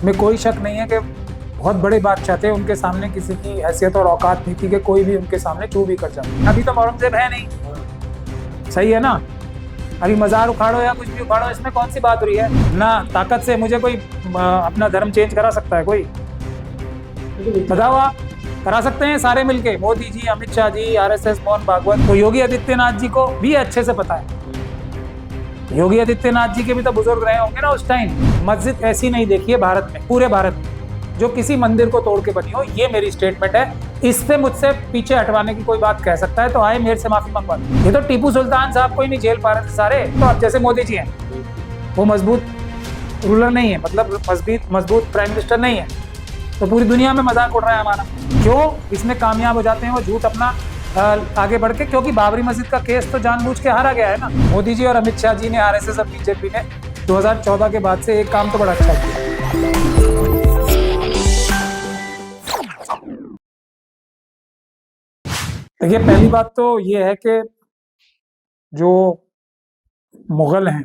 इसमें कोई शक नहीं है कि बहुत बड़े बादशाह थे, उनके सामने किसी की हैसियत और औकात नहीं थी कि कोई भी उनके सामने चू भी कर जाए। अभी तो औरंगजेब है नहीं, सही है ना। अभी मजार उखाड़ो या कुछ भी उखाड़ो, इसमें कौन सी बात हो रही है। ना ताकत से मुझे कोई अपना धर्म चेंज करा सकता है कोई, बताओ आप। करा सकते हैं सारे मिलके, मोदी जी, अमित शाह जी, आरएसएस, मोहन भागवत। तो योगी आदित्यनाथ जी को भी अच्छे से पता है, योगी आदित्यनाथ जी के भी तो बुजुर्ग रहे होंगे ना उस टाइम। मस्जिद ऐसी नहीं देखी है भारत में, पूरे भारत में, जो किसी मंदिर को तोड़ के बनी हो। ये मेरी स्टेटमेंट है। इससे मुझसे पीछे हटवाने की कोई बात कह सकता है तो आए मेरे से माफी मंगवा दो। ये तो टीपू सुल्तान साहब को ही नहीं झेल पा रहे थे सारे, तो अब जैसे मोदी जी हैं, वो मजबूत रूलर नहीं है, मतलब मजबूत प्राइम मिनिस्टर नहीं है, तो पूरी दुनिया में मजाक उड़ रहा है हमारा। क्यों इसमें कामयाब हो जाते हैं वो झूठ अपना आगे बढ़ के, क्योंकि बाबरी मस्जिद का केस तो जानबूझ के हारा गया है ना। मोदी जी और अमित शाह जी ने, आरएसएस और बीजेपी ने 2014 के बाद से एक काम तो बड़ा अच्छा किया। देखिए, पहली बात तो ये है कि जो मुगल हैं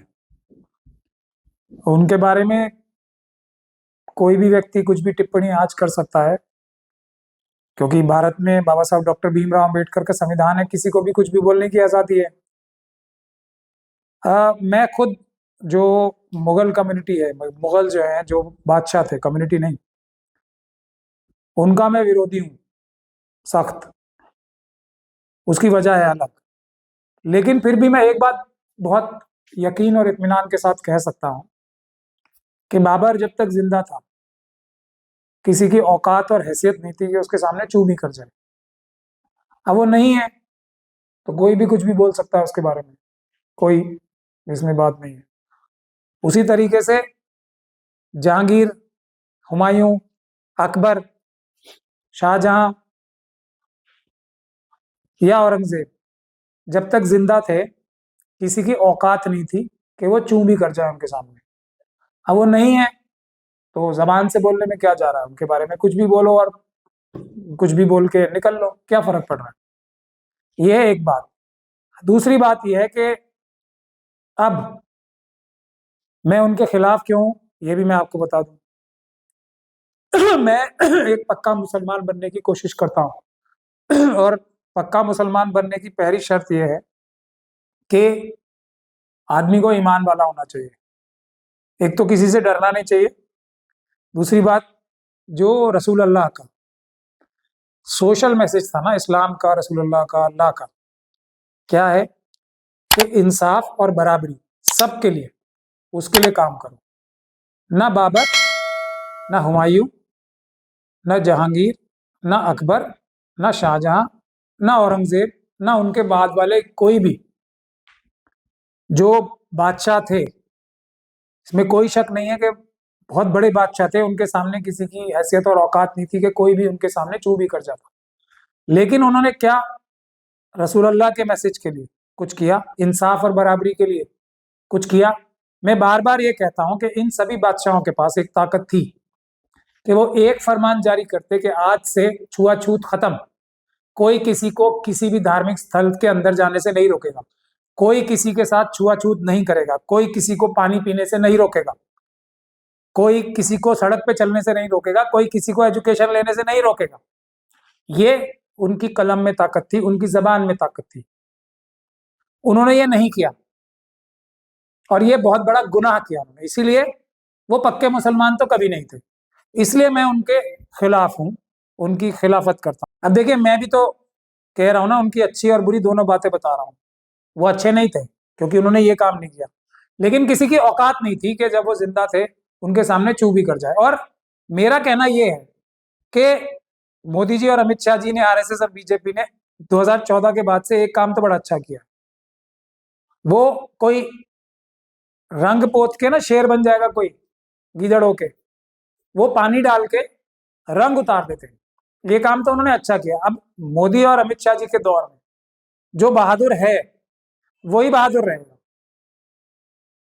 उनके बारे में कोई भी व्यक्ति कुछ भी टिप्पणी आज कर सकता है, क्योंकि भारत में बाबा साहब डॉक्टर भीमराव अंबेडकर का संविधान है, किसी को भी कुछ भी बोलने की आजादी है। मैं खुद जो मुगल कम्युनिटी है, मुगल जो है, जो बादशाह थे, कम्युनिटी नहीं, उनका मैं विरोधी हूँ सख्त। उसकी वजह है अलग, लेकिन फिर भी मैं एक बात बहुत यकीन और इत्मीनान के साथ कह सकता हूँ कि बाबर जब तक जिंदा था किसी की औकात और हैसियत नहीं थी कि उसके सामने चू भी कर जाए। अब वो नहीं है तो कोई भी कुछ भी बोल सकता है उसके बारे में, कोई इसमें बात नहीं है। उसी तरीके से जहांगीर, हुमायूं, अकबर, शाहजहां या औरंगजेब जब तक जिंदा थे किसी की औकात नहीं थी कि वो चू भी कर जाए उनके सामने। अब वो नहीं है तो जबान से बोलने में क्या जा रहा है, उनके बारे में कुछ भी बोलो और कुछ भी बोल के निकल लो, क्या फर्क पड़ रहा है। ये है एक बात। दूसरी बात यह है कि अब मैं उनके खिलाफ क्यों हूं, ये भी मैं आपको बता दूं। मैं एक पक्का मुसलमान बनने की कोशिश करता हूं, और पक्का मुसलमान बनने की पहली शर्त यह है कि आदमी को ईमान वाला होना चाहिए। एक तो किसी से डरना नहीं चाहिए। दूसरी बात, जो रसूल अल्लाह का सोशल मैसेज था ना, इस्लाम का, रसूल अल्लाह का, अल्लाह का, क्या है कि इंसाफ और बराबरी सबके लिए, उसके लिए काम करो। ना बाबर, ना हुमायूं, ना जहांगीर, ना अकबर, ना शाहजहां, ना औरंगजेब, ना उनके बाद वाले कोई भी जो बादशाह थे, इसमें कोई शक नहीं है कि बहुत बड़े बादशाह थे, उनके सामने किसी की हैसियत और औकात नहीं थी कि कोई भी उनके सामने चू भी कर जाता। लेकिन उन्होंने क्या रसूल अल्लाह के मैसेज के लिए कुछ किया, इंसाफ और बराबरी के लिए कुछ किया। मैं बार बार ये कहता हूं कि इन सभी बादशाहों के पास एक ताकत थी कि वो एक फरमान जारी करते कि आज से छुआछूत खत्म, कोई किसी को किसी भी धार्मिक स्थल के अंदर जाने से नहीं रोकेगा, कोई किसी के साथ छुआछूत नहीं करेगा, कोई किसी को पानी पीने से नहीं रोकेगा, कोई किसी को सड़क पे चलने से नहीं रोकेगा, कोई किसी को एजुकेशन लेने से नहीं रोकेगा। ये उनकी कलम में ताकत थी, उनकी जबान में ताकत थी। उन्होंने ये नहीं किया और ये बहुत बड़ा गुनाह किया उन्होंने, इसीलिए वो पक्के मुसलमान तो कभी नहीं थे। इसलिए मैं उनके खिलाफ हूं, उनकी खिलाफत करता हूं। अब देखिए, मैं भी तो कह रहा हूं ना, उनकी अच्छी और बुरी दोनों बातें बता रहा हूं। वो अच्छे नहीं थे क्योंकि उन्होंने ये काम नहीं किया, लेकिन किसी की औकात नहीं थी कि जब वो जिंदा थे उनके सामने चू भी कर जाए। और मेरा कहना यह है कि मोदी जी और अमित शाह जी ने, आरएसएस और बीजेपी ने 2014 के बाद से एक काम तो बड़ा अच्छा किया। वो कोई रंग पोत के ना शेर बन जाएगा कोई गीदड़ होके, वो पानी डाल के रंग उतार देते हैं। ये काम तो उन्होंने अच्छा किया। अब मोदी और अमित शाह जी के दौर में जो बहादुर है वही बहादुर रहेगा,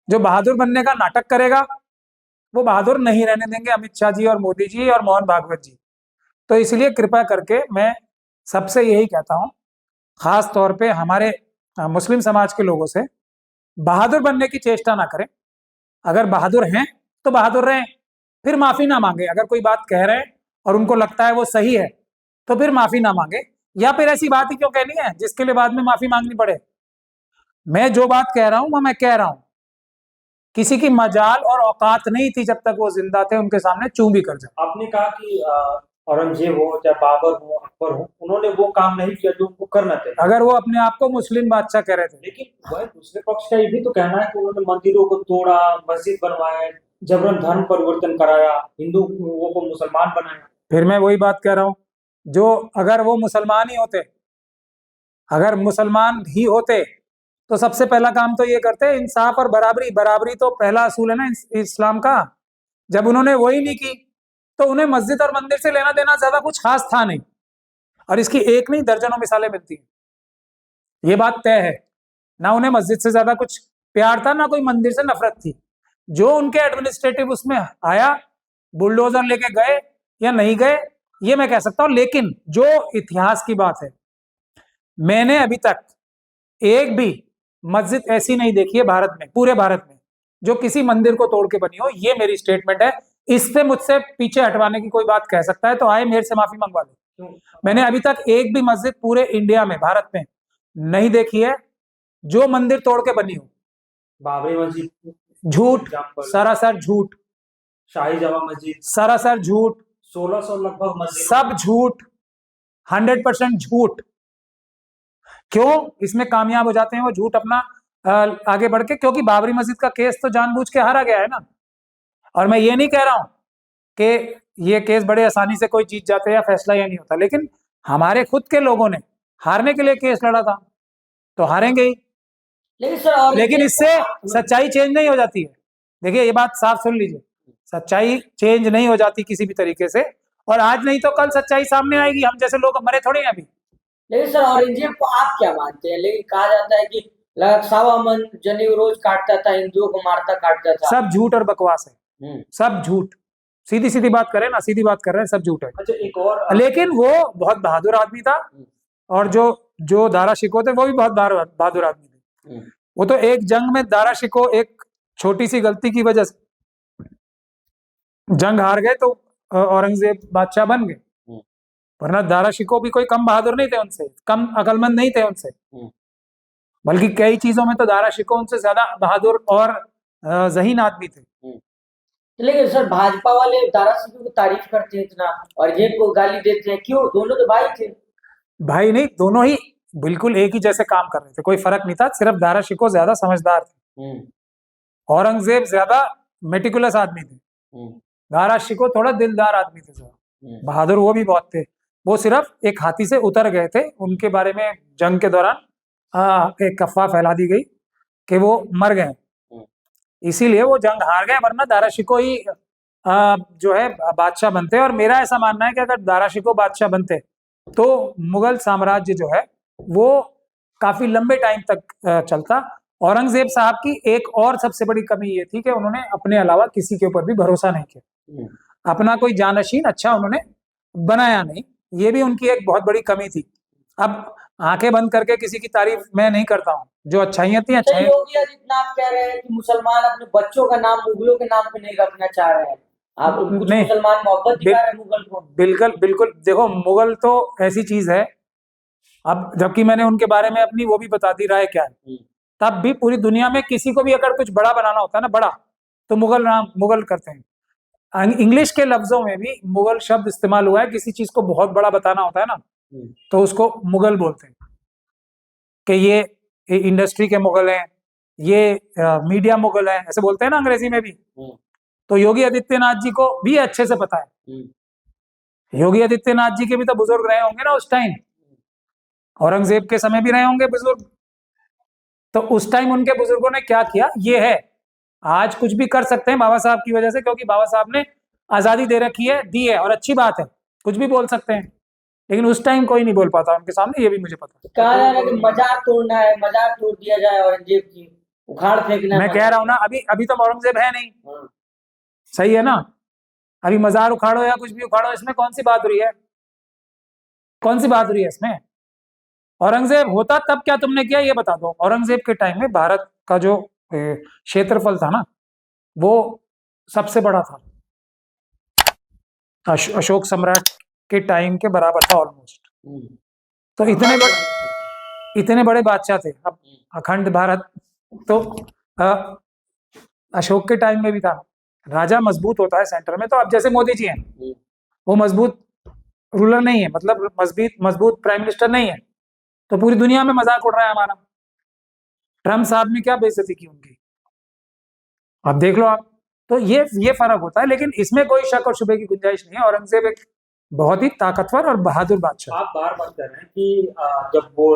जो बहादुर बनने का नाटक करेगा वो बहादुर नहीं रहने देंगे अमित शाह जी और मोदी जी और मोहन भागवत जी। तो इसलिए कृपया करके मैं सबसे यही कहता हूं, खास तौर पे हमारे मुस्लिम समाज के लोगों से, बहादुर बनने की चेष्टा ना करें। अगर बहादुर हैं तो बहादुर रहें, फिर माफी ना मांगे। अगर कोई बात कह रहे हैं और उनको लगता है वो सही है तो फिर माफी ना मांगे, या फिर ऐसी बात ही क्यों कहनी है जिसके लिए बाद में माफी मांगनी पड़े। मैं जो बात कह रहा हूं वो मैं कह रहा हूं, किसी की मजाल और औकात नहीं थी जब तक वो जिंदा थे उनके सामने चूं भी कर जाए। आपने कहा कि औरंगजेब हो चाहे बाबर हो अकबर हो, उन्होंने वो काम नहीं किया जो उनको करना चाहिए। अगर वो अपने आप को मुस्लिम बादशाह कह रहे थे। लेकिन वह दूसरे पक्ष का ये भी तो कहना है कि उन्होंने मंदिरों को तोड़ा, मस्जिद बनवाए, जबरन धर्म परिवर्तन कराया, हिंदुओं को मुसलमान बनाया। फिर मैं वही बात कह रहा हूं, जो अगर वो मुसलमान ही होते, अगर मुसलमान ही होते तो सबसे पहला काम तो ये करते इंसाफ और बराबरी। बराबरी तो पहला असूल है ना इस्लाम का। जब उन्होंने वही नहीं की तो उन्हें मस्जिद और मंदिर से लेना देना ज्यादा कुछ खास था नहीं, और इसकी एक नहीं दर्जनों मिसालें मिलती हैं। ये बात तय है, ना उन्हें मस्जिद से ज्यादा कुछ प्यार था, ना कोई मंदिर से नफरत थी। जो उनके एडमिनिस्ट्रेटिव उसमें आया, बुलडोजर लेके गए या नहीं गए ये मैं कह सकता हूं, लेकिन जो इतिहास की बात है, मैंने अभी तक एक भी मस्जिद ऐसी नहीं देखी है भारत में, पूरे भारत में, जो किसी मंदिर को तोड़ के बनी हो। ये मेरी स्टेटमेंट है। इस पे मुझसे पीछे हटवाने की कोई बात कह सकता है तो आए मेरे से माफी मंगवा ले। मैंने अभी तक एक भी मस्जिद पूरे इंडिया में, भारत में नहीं देखी है जो मंदिर तोड़ के बनी हो। बाबरी मस्जिद झूठ, सरासर झूठ। शाही जमा मस्जिद सरासर झूठ। 1600 लगभग मस्जिद, सब झूठ, 100% झूठ। क्यों इसमें कामयाब हो जाते हैं वो झूठ अपना आगे बढ़ के? क्योंकि बाबरी मस्जिद का केस तो जानबूझ के हारा गया है ना। और मैं ये नहीं कह रहा हूं कि ये केस बड़े आसानी से कोई जीत जाते या फैसला ये नहीं होता, लेकिन हमारे खुद के लोगों ने हारने के लिए केस लड़ा था तो हारेंगे ही। लेकिन इससे सच्चाई चेंज नहीं हो जाती है। देखिए ये बात साफ सुन लीजिए, सच्चाई चेंज नहीं हो जाती किसी भी तरीके से, और आज नहीं तो कल सच्चाई सामने आएगी। हम जैसे लोग मरे थोड़े हैं अभी। लेकिन सर औरंगजेब को आप क्या मानते हैं? लेकिन कहा जाता है कि लगभग 1.25 मन जनेऊ रोज काटता था, हिंदुओं को मारता काटता था। सब झूठ और बकवास है, सब झूठ। सीधी सीधी बात करें ना, सीधी बात कर रहे हैं, सब झूठ है। अच्छा एक और, लेकिन वो बहुत बहादुर आदमी था, और जो जो दारा शिकोह थे वो भी बहुत बहादुर आदमी थे। वो तो एक जंग में दारा शिकोह एक छोटी सी गलती की वजह से जंग हार गए तो औरंगजेब बादशाह बन गए, वरना दारा शिकोह भी कोई कम बहादुर नहीं थे उनसे, कम अकलमंद नहीं थे उनसे, बल्कि कई चीजों में तो दारा शिकोह उनसे ज्यादा बहादुर और ज़हीन आदमी थे। लेकिन सर भाजपा वाले दारा शिकोह की तारीफ करते हैं इतना और जेब को गाली देते हैं, क्यों? दोनों तो भाई थे। भाई नहीं, दोनों ही बिल्कुल एक ही जैसे काम कर रहे थे, कोई फर्क नहीं था। सिर्फ दारा शिकोह ज्यादा समझदार थे, औरंगजेब ज्यादा मेटिकुलस आदमी थे, दारा शिकोह थोड़ा दिलदार आदमी थे, बहादुर वो भी बहुत थे। वो सिर्फ एक हाथी से उतर गए थे, उनके बारे में जंग के दौरान एक अफवाह फैला दी गई कि वो मर गए, इसीलिए वो जंग हार गए, वरना दारा शिकोह ही जो है बादशाह बनते। और मेरा ऐसा मानना है कि अगर दारा शिकोह बादशाह बनते तो मुगल साम्राज्य जो है वो काफी लंबे टाइम तक चलता। औरंगजेब साहब की एक और सबसे बड़ी कमी ये थी कि उन्होंने अपने अलावा किसी के ऊपर भी भरोसा नहीं किया, अपना कोई जानशीन अच्छा उन्होंने बनाया नहीं, ये भी उनकी एक बहुत बड़ी कमी थी। अब आंखें बंद करके किसी की तारीफ मैं नहीं करता हूँ, जो अच्छाइयां थी अच्छाई। योगी आदित्यनाथ कह रहे हैं कि मुसलमान अपने बच्चों का नाम मुगलों के नाम पे नहीं रखना चाह रहे हैं। आप कुछ नहीं, मुसलमान मोहब्बत दिखा रहे हैं मुगल को। बिल्कुल बिल्कुल, देखो मुगल तो ऐसी चीज है, अब जबकि मैंने उनके बारे में अपनी वो भी बता दी राय क्या है, तब भी पूरी दुनिया में किसी को भी अगर कुछ बड़ा बनाना होता है ना, बड़ा, तो मुगल नाम मुगल करते हैं। इंग्लिश के लफ्जों में भी मुगल शब्द इस्तेमाल हुआ है, किसी चीज को बहुत बड़ा बताना होता है ना तो उसको मुगल बोलते हैं, कि ये इंडस्ट्री के मुगल हैं, ये मीडिया मुगल हैं, ऐसे बोलते हैं ना अंग्रेजी में भी। तो योगी आदित्यनाथ जी को भी अच्छे से पता है, योगी आदित्यनाथ जी के भी तो बुजुर्ग रहे होंगे ना उस टाइम, औरंगजेब के समय भी रहे होंगे बुजुर्ग, तो उस टाइम उनके बुजुर्गों ने क्या किया ये है। आज कुछ भी कर सकते हैं बाबा साहब की वजह से, क्योंकि बाबा साहब ने आजादी दे रखी है, दी है, और अच्छी बात है, कुछ भी बोल सकते हैं, लेकिन उस टाइम कोई नहीं बोल पाता उनके सामने, ये भी मुझे पता। कहा जा रहा है कि मजार तोड़ना है, मजार तोड़ दिया जाए औरंगजेब की, उखाड़ फेंकना। मैं कह रहा हूं ना, अभी अभी तो औरंगजेब है नहीं, सही है ना, अभी मजार उखाड़ो या कुछ भी उखाड़ो, इसमें कौन सी बहादुरी है, कौन सी बहादुरी है इसमें? औरंगजेब होता तब क्या तुमने किया ये बता दो। औरंगजेब के टाइम में भारत का जो क्षेत्रफल था ना वो सबसे बड़ा था, अशोक सम्राट के टाइम के बराबर था ऑलमोस्ट। तो इतने बड़े बादशाह थे। अब अखंड भारत तो अशोक के टाइम में भी था। राजा मजबूत होता है सेंटर में, तो अब जैसे मोदी जी हैं, वो मजबूत रूलर नहीं है, मतलब मजबूत प्राइम मिनिस्टर नहीं है, तो पूरी दुनिया में मजाक उड़ रहा है हमारा। ट्रम्प साहब ने क्या बेइज्जती की उनकी, अब देख लो आप। तो ये फर्क होता है, लेकिन इसमें कोई शक और शुबे की गुंजाइश नहीं है। औरंगजेब एक बहुत ही ताकतवर और बहादुर बादशाह। आप बार बार कह रहे हैं कि जब वो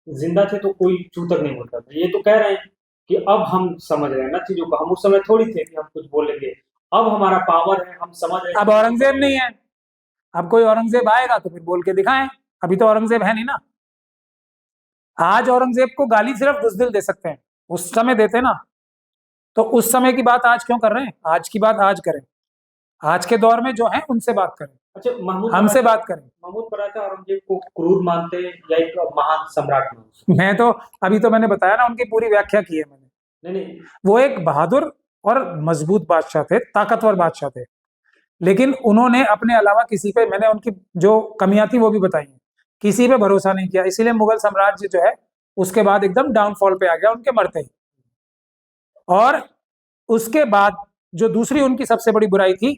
जिंदा थे तो कोई छूतक नहीं बोलता था, ये तो कह रहे हैं कि अब हम समझ रहे हैं ना चीजों को। हम उस समय थोड़ी थे कि हम कुछ बोलेंगे, अब हमारा पावर है, हम समझ रहे हैं। अब औरंगजेब नहीं है, अब कोई औरंगजेब आएगा तो फिर बोल के दिखाएं। अभी तो औरंगजेब है नहीं ना। आज औरंगजेब को गाली सिर्फ बुज़दिल दे सकते हैं, उस समय देते ना। तो उस समय की बात आज क्यों कर रहे हैं? आज की बात आज करें, आज के दौर में जो है उनसे बात करें, अच्छा, हमसे बात करें। महमूद पराठा औरंगजेब को क्रूर मानते या एक महान सम्राट मानते? मैं तो अभी तो मैंने बताया ना, उनकी पूरी व्याख्या की है मैंने। नहीं, वो एक बहादुर और मजबूत बादशाह थे, ताकतवर बादशाह थे, लेकिन उन्होंने अपने अलावा किसी पे, मैंने उनकी जो कमियां थी वो भी बताई हैं, किसी पे भरोसा नहीं किया। इसीलिए मुगल साम्राज्य जो है उसके बाद एकदम डाउनफॉल पे आ गया उनके मरते ही। और उसके बाद जो दूसरी उनकी सबसे बड़ी बुराई थी,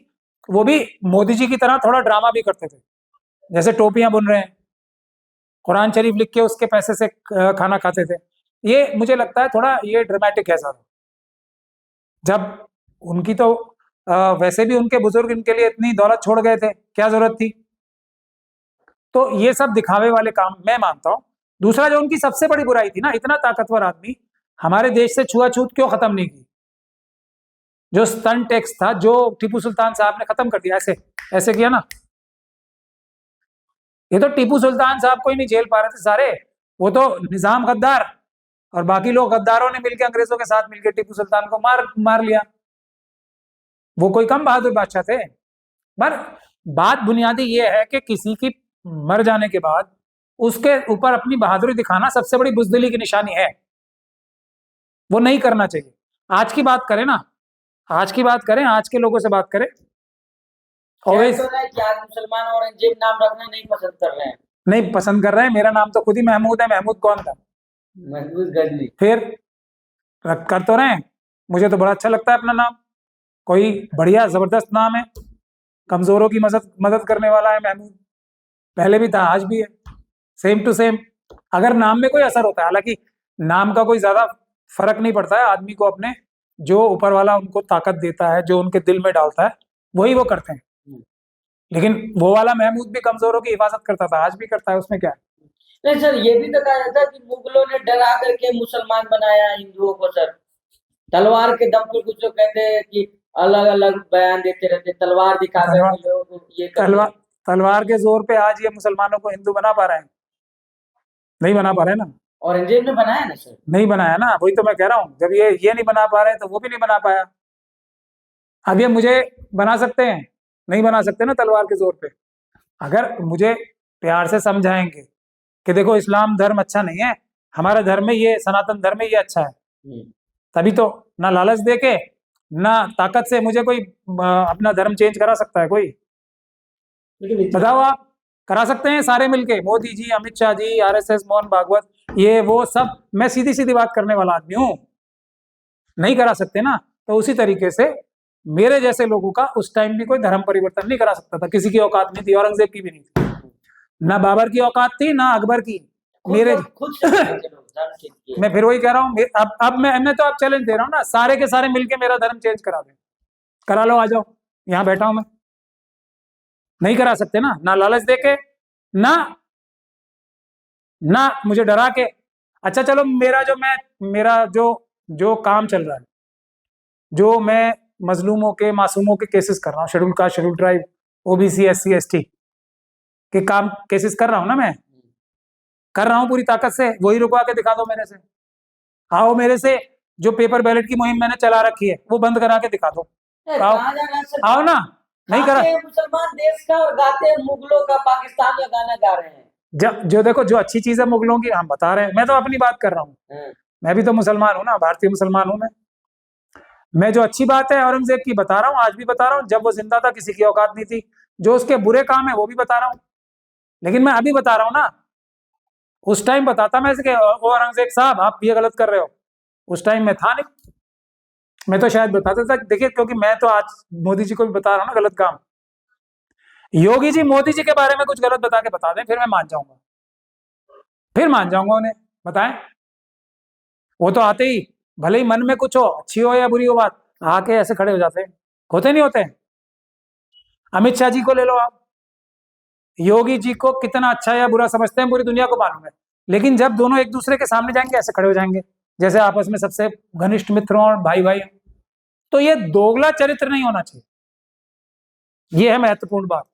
वो भी मोदी जी की तरह थोड़ा ड्रामा भी करते थे। जैसे टोपियां बुन रहे हैं, कुरान शरीफ लिख के उसके पैसे से खाना खाते थे। ये मुझे लगता है थोड़ा ये ड्रामेटिक है ज्यादा। जब उनकी तो वैसे भी उनके बुजुर्ग इनके लिए इतनी दौलत छोड़ गए थे, क्या जरूरत थी? तो ये सब दिखावे वाले काम मैं मानता हूँ। दूसरा जो उनकी सबसे बड़ी बुराई थी ना, इतना ताकतवर आदमी हमारे देश से छुआछूत क्यों खत्म नहीं की? जो स्तन टैक्स था, जो टीपू सुल्तान साहब ने खत्म कर दिया, ऐसे ऐसे किया ना। ये तो टीपू सुल्तान साहब को ही नहीं झेल पा रहे थे सारे, वो तो निजाम गद्दार और बाकी लोग गद्दारों ने मिलकर अंग्रेजों के साथ मिलकर टीपू सुल्तान को मार लिया। वो कोई कम बहादुर बादशाह थे? पर बात बुनियादी ये है कि किसी की मर जाने के बाद उसके ऊपर अपनी बहादुरी दिखाना सबसे बड़ी बुज़दिली की निशानी है। वो नहीं करना चाहिए। आज की बात करें ना, आज की बात करें, आज के लोगों से बात करें। Always, कि आज मुसलमान औरंगजेब नाम रखना नहीं पसंद कर रहे हैं। नहीं पसंद कर रहे हैं, मेरा नाम तो खुद ही महमूद है। महमूद कौन था? महमूद गजनी। फिर कर तो रहे हैं, मुझे तो बड़ा अच्छा लगता है अपना नाम। कोई बढ़िया जबरदस्त नाम है, कमजोरों की मदद करने वाला है महमूद। पहले भी था, आज भी है, सेम टू सेम। अगर नाम में कोई असर होता है, हालांकि नाम का कोई ज्यादा फर्क नहीं पड़ता है, आदमी को अपने जो ऊपर वाला उनको ताकत देता है, जो उनके दिल में डालता है, वही वो करते हैं। लेकिन वो वाला महमूद भी कमजोरों की हिफाजत करता था, आज भी करता है, उसमें क्या है? नहीं सर, ये भी तो कहा जाता है कि मुगलों ने डरा करके मुसलमान बनाया हिंदुओं को। सर, तलवार के दम पर कुछ लोग कहते हैं कि अलग अलग बयान देते रहते, तलवार दिखा करके लोगों को ये तलवार के जोर पे आज ये मुसलमानों को हिंदू बना पा रहे हैं? नहीं बना पा रहे ना। औरंगजेब ने बनाया ना सर? नहीं बनाया ना, वही तो मैं कह रहा हूँ। जब ये नहीं बना पा रहे तो वो भी नहीं बना पाया। अब ये मुझे बना सकते हैं? नहीं बना सकते ना तलवार के जोर पे। अगर मुझे प्यार से समझाएंगे कि देखो इस्लाम धर्म अच्छा नहीं है, हमारा धर्म में ये सनातन धर्म में ये अच्छा है, तभी तो। ना लालच देके ना ताकत से मुझे कोई अपना धर्म चेंज करा सकता है कोई? बताओ आप, करा सकते हैं सारे मिलके? मोदी जी, अमित शाह जी, आरएसएस, मोहन भागवत, ये वो सब। मैं सीधी सीधी बात करने वाला आदमी हूं, नहीं करा सकते ना। तो उसी तरीके से मेरे जैसे लोगों का उस टाइम भी कोई धर्म परिवर्तन नहीं करा सकता था। किसी की औकात नहीं थी, औरंगजेब की भी नहीं थी, ना बाबर की औकात थी, ना अकबर की। मेरे खुद मैं फिर वही कह रहा हूँ, अब मैं तो आप चैलेंज दे रहा हूँ ना, सारे के सारे मिलके मेरा धर्म चेंज करा दें, करा लो, आ जाओ, यहाँ बैठा हूं मैं। नहीं करा सकते ना, ना लालच देके, ना मुझे डरा के। अच्छा चलो, मेरा जो काम चल रहा है, जो मैं मजलूमों के, मासूमों के केसेस कर रहा हूँ, schedule caste, schedule tribe, OBC, SC, ST के काम केसेस कर रहा हूँ ना, मैं कर रहा हूँ पूरी ताकत से। वही रुकवा के दिखा दो मेरे से, आओ मेरे से। जो पेपर बैलेट की मुहिम मैंने चला रखी है वो बंद करा के दिखा दो, आओ ना। नहीं करा। मुसलमान देश का और गाते हैं मुगलों का, पाकिस्तान का गाना गा रहे हैं। जो देखो, जो अच्छी चीज है मुगलों की हम बता रहे हैं, मैं तो अपनी बात कर रहा हूँ। मैं भी तो मुसलमान हूँ ना, भारतीय मुसलमान हूँ मैं। मैं जो अच्छी बात है औरंगजेब की बता रहा हूँ, आज भी बता रहा हूँ, जब वो जिंदा था किसी की औकात नहीं थी। जो उसके बुरे काम है वो भी बता रहा हूँ, लेकिन मैं अभी बता रहा हूँ ना, उस टाइम बताता मैं कि ओ औरंगजेब साहब आप ये गलत कर रहे हो, उस टाइम में था नहीं, मैं तो शायद बताता था। देखिए, क्योंकि मैं तो आज मोदी जी को भी बता रहा हूँ ना गलत काम। योगी जी मोदी जी के बारे में कुछ गलत बता के बता दें, फिर मैं मान जाऊंगा, फिर मान जाऊंगा उन्हें, बताएं। वो तो आते ही, भले ही मन में कुछ हो, अच्छी हो या बुरी हो बात, आके ऐसे खड़े हो जाते हैं, होते नहीं होते। अमित शाह जी को ले लो आप, योगी जी को कितना अच्छा या बुरा समझते हैं पूरी दुनिया को मालूम है, लेकिन जब दोनों एक दूसरे के सामने जाएंगे ऐसे खड़े हो जाएंगे जैसे आपस में सबसे घनिष्ठ मित्र और भाई भाई। तो ये दोगला चरित्र नहीं होना चाहिए, ये है महत्वपूर्ण बात।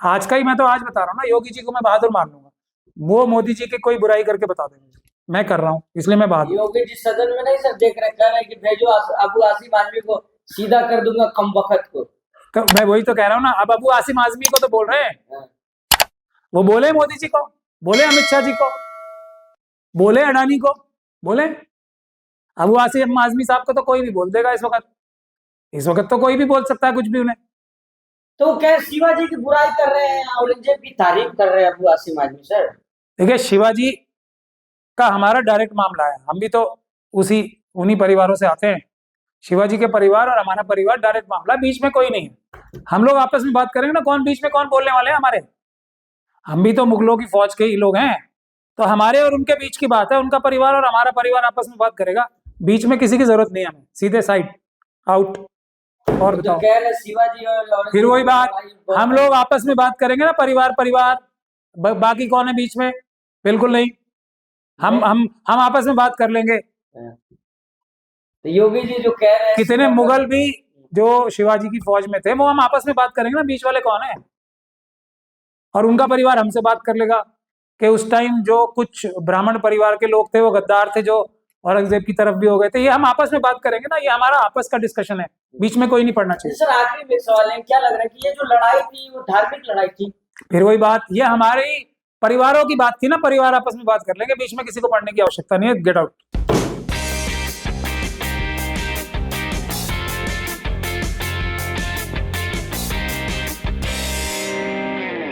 आज का ही मैं तो आज बता रहा हूँ ना, योगी जी को मैं बहादुर मान लूंगा, वो मोदी जी की कोई बुराई करके बता देंगे, मैं कर रहा हूँ इसलिए मैं बहादुर। योगी जी सदन में नहीं सर देख रहे, कह रहे हैं कि भेजो अबू आसिम आजमी को, सीधा कर दूंगा कम वक्त को। मैं वही तो कह रहा हूँ ना, अब अबू आसिम आजमी को तो बोल रहे हैं, वो बोले मोदी जी को, बोले अमित शाह जी को, बोले अडानी को, बोले अबू आसिम आजमी साहब को तो कोई भी बोल देगा इस वक्त तो कोई भी बोल सकता है कुछ भी उन्हें। तो क्या शिवाजी की बुराई कर रहे हैं, औरंगजेब की तारीफ कर रहे हैं अबू आसिम आजमी सर? देखिए, शिवाजी का हमारा डायरेक्ट मामला है, हम भी तो उन्हीं परिवारों से आते हैं। शिवाजी के परिवार और हमारा परिवार डायरेक्ट मामला, बीच में कोई नहीं है। हम लोग आपस में बात करेंगे ना, कौन बीच में कौन बोलने वाले हैं हमारे, हम भी तो मुगलों की फौज के ही लोग हैं, तो हमारे और उनके बीच की बात है, उनका परिवार और हमारा परिवार आपस में बात करेगा, बीच में किसी की जरूरत नहीं है हमें, सीधे साइड आउट। और तो बताओ, कह रहे शिवाजी और औरंगजेब फिर वही बात, की हम लोग आपस में बात करेंगे ना, परिवार, बाकी कौन है बीच में, बिल्कुल नहीं, हम आपस में बात कर लेंगे। तो योगी जी जो कह रहे हैं कितने मुगल भी जो शिवाजी की फौज में थे, वो हम आपस में बात करेंगे ना, बीच वाले कौन है। और उनका परिवार हमसे बात कर लेगा कि उस टाइम जो कुछ ब्राह्मण परिवार के लोग थे वो गद्दार थे, जो औरंगजेब की तरफ भी हो गए थे, ये हम आपस में बात करेंगे ना, ये हमारा आपस का डिस्कशन है, बीच में कोई नहीं पड़ना चाहिए। सर आखिरी में एक सवाल है, क्या लग रहा है कि ये जो लड़ाई थी वो धार्मिक लड़ाई थी? फिर वही बात, ये हमारे परिवारों की बात थी ना, परिवार आपस में बात कर लेंगे, बीच में किसी को पढ़ने की आवश्यकता नहीं है, गेट आउट।